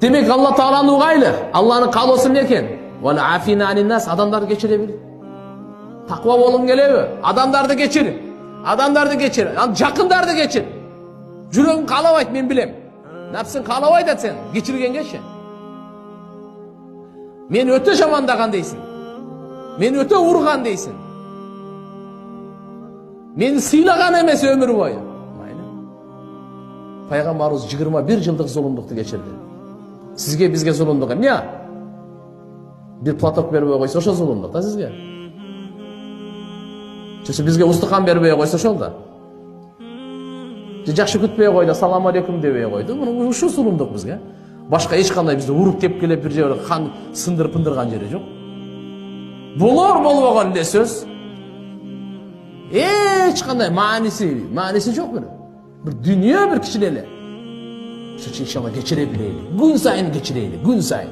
Demek Allah Taala'nın uğaylı. Allah'ın kalması ne eken? Vela afina aninnas, adamları geçirebilir. Takva olun gelevi. Adamları da geçir. Adamları da geçir. Jakınları da geçir. Жүрегің қалабайды, мен білем. Нәпсің қалабайды сен, geçirгенге ше. Мен өте жамандаған дейсің. Мен өте ұрған дейсің. Мені сыйлаған емес өмір бойы. Пайғамбарымыз 21 жылдық зұлымдықты кешірді. Сізге, бізге зұлымдық. Не? Bir платок бербей қойса, ошо зұлымдық та сізге. Чөсі бізге устықан бербей қойса, ошол да. Жақшы күтпей қойды, салам алейкум дебей қойды. Бұның ушу зұлымдық бізге. Башқа ешқандай бізді ұрып тепкілеп бір жері қан сындырып пындырған жері жоқ. Болар болмаған не сөз. Ешқандай манisi жоқ бір. Bir dünya bir kişilerle. Şu inşallah geçirebileydi. Gün sayın geçireydi. Gün sayın.